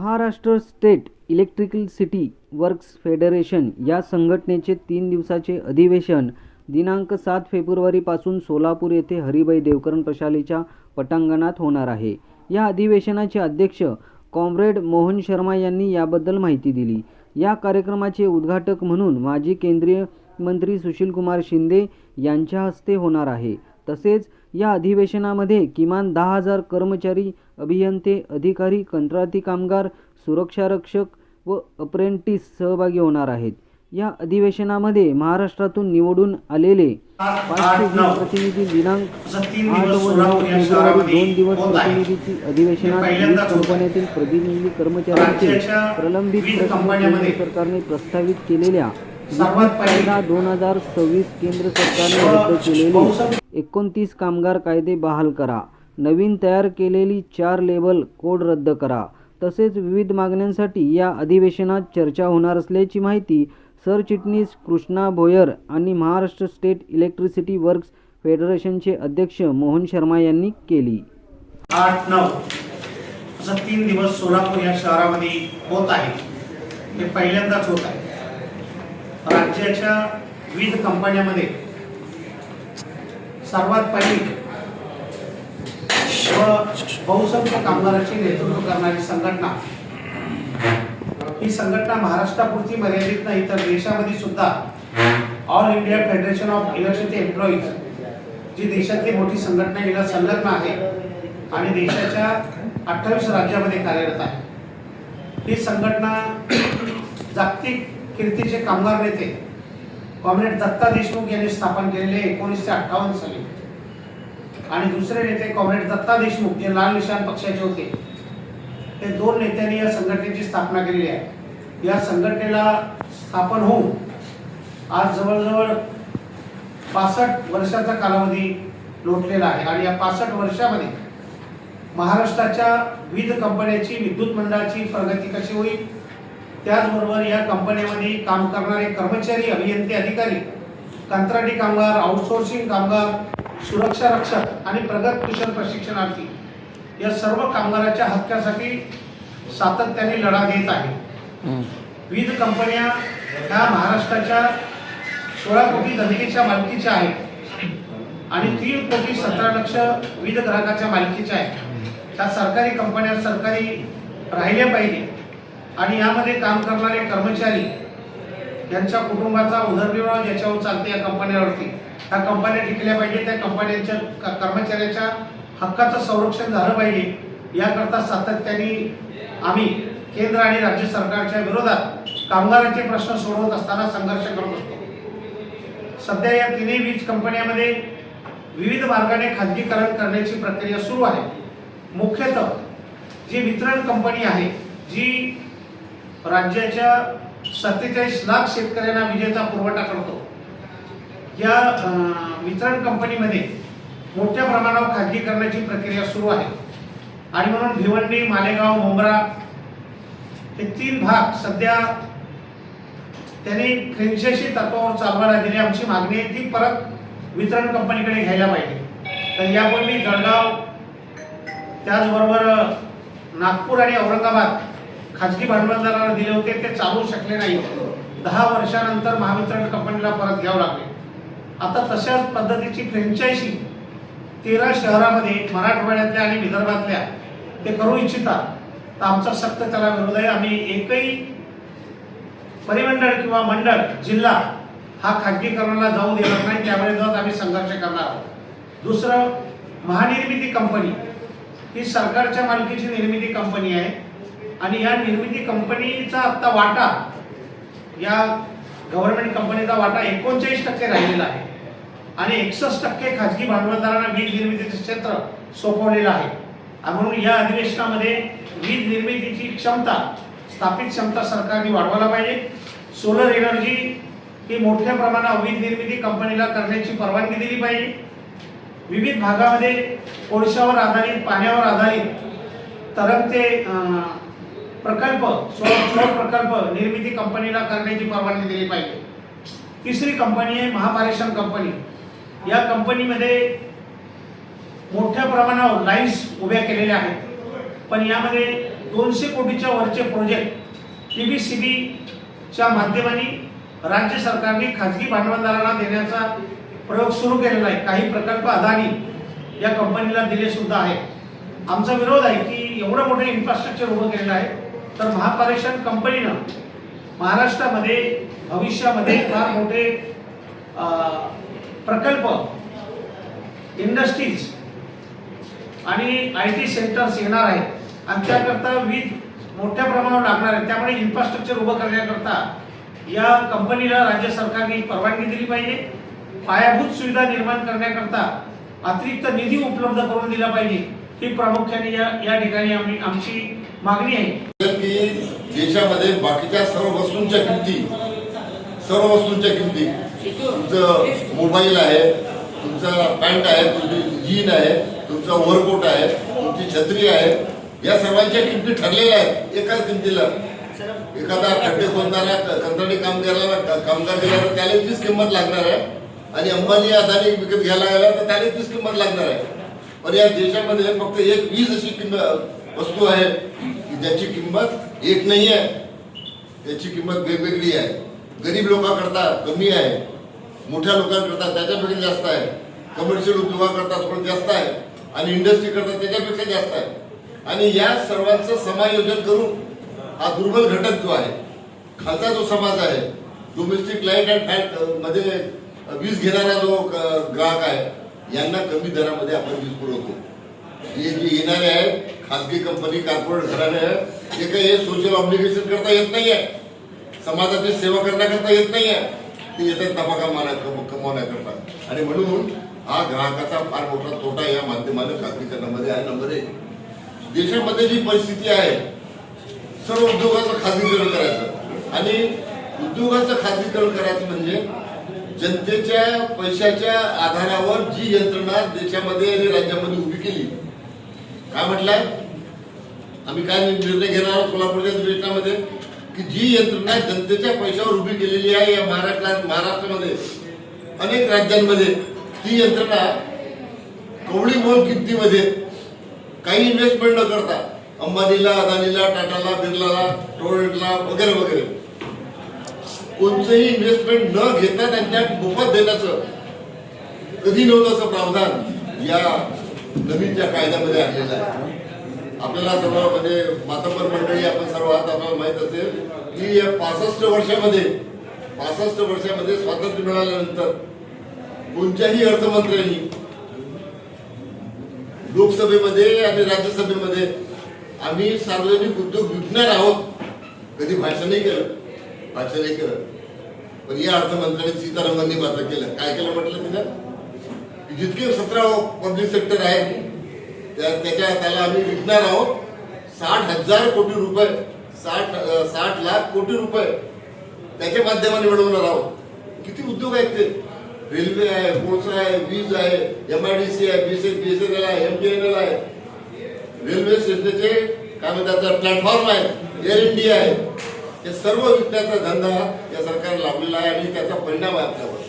Maharashtra state electricity works federation या संघटनेचे 3 दिवसाचे अधिवेशन दिनांक 7 फेब्रुवारीपासून सोलापूर येथे हरिभाई देवकरण प्रशालेच्या पटांगणात होणार आहे। या अधिवेशनाचे अध्यक्ष कॉम्रेड मोहन शर्मा यांनी याबद्दल माहिती दिली। या कार्यक्रमाचे उद्घाटक म्हणून माजी केंद्रीय मंत्री सुशीलकुमार शिंदे यांच्या हस्ते होणार आहे। तसेच या अधिवेशनामध्ये किमान 10,000 कर्मचारी, अभियंते, अधिकारी, कंत्राटी कामगार, सुरक्षारक्षक व अप्रेंटिस सहभागी होणार आहेत। या अधिवेशनामध्ये महाराष्ट्रातून निवडून आलेले 520 प्रतिनिधी दिनांक 8 व 9 फेब्रुवारी 2 दिवस प्रतिनिधीची अधिवेशनात कंपन्यातील प्रतिनिधी कर्मचाऱ्यांचे प्रलंबित प्रश्न सरकारने प्रस्तावित केलेल्या 2026 केंद्र सरकारने रद्द केलेले 29 कामगार कायदे बहाल करा, नवीन तयार केलेली 4 लेबल कोड रद्द करा, तसेच विविध मागण्यांसाठी या अधिवेशनात चर्चा होणार असल्याची माहिती सरचिटणीस कृष्णा भोयर आणि महाराष्ट्र स्टेट इलेक्ट्रिसिटी वर्क्स फेडरेशनचे अध्यक्ष मोहन शर्मा यांनी केली। 8-9 असा 3 दिवस सोलापूर या शहरामध्ये होत आहे। हे पहिल्यांदाच होत आहे। राज्याच्या विविध कंपन्यांमध्ये सर्वात पहिली व बहुसंख्य कामगारांचे नेतृत्व करणारी संघटना, ही संघटना महाराष्ट्रापुरती मर्यादित नाही तर देशामध्ये सुद्धा All India Federation of Electricity Employees जी देशातली मोठी संघटना हिला संलग्न आहे आणि देशाच्या 28 राज्यामध्ये कार्यरत आहे। ही संघटना जागतिक कीर्तीचे कामगार नेते कॉम्रेड दत्ता देशमुख यांनी स्थापन केलेले 1958 साली आणि दुसरे नेते कॉम्रेड दत्ता देशमुख जे लाल निशाण पक्षाचे होते, हे 2 नेत्यांनी या संघटनेची स्थापना केलेली आहे। या संघटनेला स्थापन होऊन आज जवळजवळ 65 वर्षाचा कालावधी लोटलेला आहे आणि या 65 वर्षामध्ये महाराष्ट्राच्या विविध कंपन्यांची, विद्युत मंडळाची प्रगती कशी होईल, त्याचबरोबर या कंपन्यांमध्ये काम करणारे कर्मचारी, अभियंते, अधिकारी, कंत्राटी कामगार, आउटसोर्सिंग कामगार, सुरक्षा रक्षक आणि प्रगतशील प्रशिक्षणार्थी या सर्व कामगारांच्या हक्कासाठी सातत्याने लढा देत आहे। विविध कंपन्या ह्या महाराष्ट्राच्या 16 कोटी जनतेच्या मालकीच्या आहेत आणि 3 कोटी 17 लक्ष विविध ग्राहकाच्या मालकीच्या आहेत। त्या सरकारी कंपन्या सरकारी राहिल्या पाहिजे आणि यामध्ये काम करणारे कर्मचारी यांच्या कुटुंबाचा उदरनिर्वाह ज्याच्यावर चालते या कंपन्यांवरती, त्या कंपन्या टिकल्या पाहिजे, त्या कंपन्यांच्या कर्मचाऱ्याच्या हक्काचं संरक्षण झालं पाहिजे। याकरता सातत्याने आम्ही केंद्र आणि राज्य सरकारच्या विरोधात कामगारांचे प्रश्न सोडवत असताना संघर्ष करत असतो। सध्या या तिन्ही वीज कंपन्यांमध्ये विविध मार्गाने खाजगीकरण करण्याची प्रक्रिया सुरू आहे। मुख्यतः जी वितरण कंपनी आहे, जी राज्याच्या 47 लाख शेतकऱ्यांना विजेचा पुरवठा करतो, या वितरण कंपनीमध्ये मोठ्या प्रमाणावर खाजगीकरणाची प्रक्रिया सुरू आहे आणि म्हणून भिवंडी, मालेगाव, मुंब्रा हे 3 भाग सध्या त्यांनी फ्रँचायझी तत्वावर चालवायला दिली। आमची मागणी आहे ती परत वितरण कंपनीकडे घ्यायला पाहिजे। तर यापूर्वी जळगाव, त्याचबरोबर नागपूर आणि औरंगाबाद खाजगी भांडवलदारांना दिले होते, ते चालवू शकले नाही। 10 वर्षानंतर महावितरण कंपनीला परत घ्यावं लागले। आता तशाच पद्धतीची फ्रँचायझी 13 शहरामध्ये मराठवाड्यातल्या आणि विदर्भातल्या ते करू इच्छितात, तर आमचा सक्त त्याला विरोध आहे। आम्ही एकही परिमंडळ किंवा मंडळ, जिल्हा हा खाजगीकरणाला जाऊ देणार नाही, त्यामुळे जात आम्ही संघर्ष करणार आहोत। दुसरं, महानिर्मिती कंपनी ही सरकारच्या मालकीची निर्मिती कंपनी आहे आणि या निर्मिती कंपनीचा आता वाटा, या गव्हर्नमेंट कंपनीचा वाटा 39% राहिलेला आहे आणि 61% खाजगी भांडवलदारांना वीज निर्मितीचे क्षेत्र सोपवलेलं आहे। म्हणून या अधिवेशनामध्ये वीज निर्मितीची क्षमता, स्थापित क्षमता सरकारने वाढवायला पाहिजे। सोलर एनर्जी ही मोठ्या प्रमाणावर वीज निर्मिती कंपनीला करण्याची परवानगी दिली पाहिजे। विविध भागामध्ये कोळशावर आधारित, पाण्यावर आधारित तरंगते प्रकल्प, सौर प्रकल्प निर्मिती कंपनीला करण्याची परवानगी दिली पाहिजे। तिसरी कंपनी आहे महापारेषण कंपनी। या कंपनीमध्ये मोठ्या प्रमाणावर लाईन्स उभ्या केलेल्या आहेत, पण यामध्ये 200 कोटीच्या वरचे प्रोजेक्ट PBCBच्या माध्यमाने राज्य सरकारने खाजगी भांडवलदारांना देण्याचा प्रयोग सुरू केलेला आहे. काही प्रकल्प अदानी या कंपनीला दिले सुद्धा आहे. आमचा विरोध आहे की एवढं मोठं इन्फ्रास्ट्रक्चर उभं केलेलं आहे तर महापारेषण कंपनीनं महाराष्ट्रामध्ये भविष्यामध्ये फार मोठे प्रकल्प, इंडस्ट्रीज आणि IT सेंटर्स येणार आहेत आणि त्याकरता वीज मोठ्या प्रमाणावर लागणार आहे. त्यामुळे इन्फ्रास्ट्रक्चर उभं करण्याकरता या कंपनीला राज्य सरकारने परवानगी दिली पाहिजे. पायाभूत सुविधा निर्माण करण्याकरता अतिरिक्त निधी उपलब्ध करून दिला पाहिजे. ही प्रामुख्याने या ठिकाणी आमची मागणी आहे की देशामध्ये बाकीच्या सर्व वस्तूंच्या किमती तुमचं मोबाईल आहे, तुमचा पॅन्ट आहे, तुमची जीन आहे, तुमचा ओव्हरकोट आहे, तुमची छत्री आहे, या सर्वांच्या किमती ठरलेल्या आहेत एकाच किमतीला. एखादा खड्डे खोदणारा कंत्राटी कामगार दिला तर त्याला तीच किंमत लागणार आहे आणि अंबानी अदानी विकत घ्यायला गेला तर त्याला तीच किंमत लागणार आहे. पण या देशामध्ये फक्त एक वीज अशी वस्तू आहे की ज्याची किंमत एक नाही आहे, त्याची किंमत वेगवेगळी आहे. गरीब लोकांकरता कमी आहे, मोठ्या लोकांकरता त्याच्यापेक्षा जास्त आहे, कमर्शियल उद्योगाकरता थोडं जास्त आहे आणि इंडस्ट्री करता त्याच्यापेक्षा जास्त आहे. आणि या सर्वांचं समायोजन करून हा दुर्बल घटक जो आहे, खालचा जो समाज आहे, डोमेस्टिक लाईट अँड फॅट मध्ये वीज घेणारा जो ग्राहक आहे, यांना कमी दरामध्ये आपण वीज पुरवतो. हे जे येणारे आहेत खासगी कंपनी, कॉर्पोरेट घराणे आहेत, हे काही सोशल ऑब्लिगेशन करता येत नाही आहे, समाजाची सेवा करण्याकरता येत नाही आहे, ते येतात नफा कमवण्याकरता. आणि म्हणून हा ग्राहकाचा फार मोठा तोटा या माध्यमाने खासगीकरणामध्ये आहे. नंबर 1, देशामध्ये जी परिस्थिती आहे, सर्व उद्योगाचं खासगीकरण करायचं आणि उद्योगाचं खासगीकरण करायचं म्हणजे जनतेच्या पैशाच्या आधारावर जी यंत्रणा देशामध्ये आणि राज्यामध्ये उभी केली. काय म्हटलंय आम्ही, काय निर्णय घेणार आहोत सोलापूरच्या अधिवेशनामध्ये की जी यंत्रणा जनतेच्या पैशावर उभी केलेली आहे या महाराष्ट्रामध्ये अनेक राज्यांमध्ये, ती यंत्रणा कवडी मोल किमतीमध्ये काही इन्व्हेस्टमेंट न करता अंबानीला, अदानीला, टाटाला, बिर्लाला, टोरेंटला वगैरे वगैरे कोणतेही इन्व्हेस्टमेंट न घेता त्यांच्या मोफत देण्याचं कधी नव्हतं असं प्रावधान या नवीनच्या कायद्यामध्ये आणलेलं आहे. आपल्याला सर्व म्हणजे मातब्बर मंडळी आपण सर्व आहात, आपल्याला माहित असेल की या 65 वर्षामध्ये स्वातंत्र्य मिळाल्यानंतर कोणत्याही अर्थमंत्र्यांनी लोकसभेमध्ये आणि राज्यसभेमध्ये आम्ही सार्वजनिक उद्योग विकणार आहोत कधी भाषण नाही केलं. पण या अर्थमंत्र्यांनी सीतारामननी मात्र केलं. काय केलं म्हटलं तिनं की जितके 17 पब्लिक सेक्टर आहे त्याला आम्ही विकणार आहोत 60,000 कोटी रुपये, 60 लाख कोटी रुपये त्याच्या माध्यमाने मिळवणार आहोत. किती उद्योग आहेत ते, रेल्वे आहे, कोळसा आहे, वीज आहे, MIDC आहे, BSNL आहे, MTNL आहे, रेल्वे स्टेशनचे काय म्हणतात प्लॅटफॉर्म आहे, एअर इंडिया आहे. हे सर्व विकण्याचा धंदा या सरकारने लावलेला आहे आणि त्याचा परिणाम आहे आपल्यावर.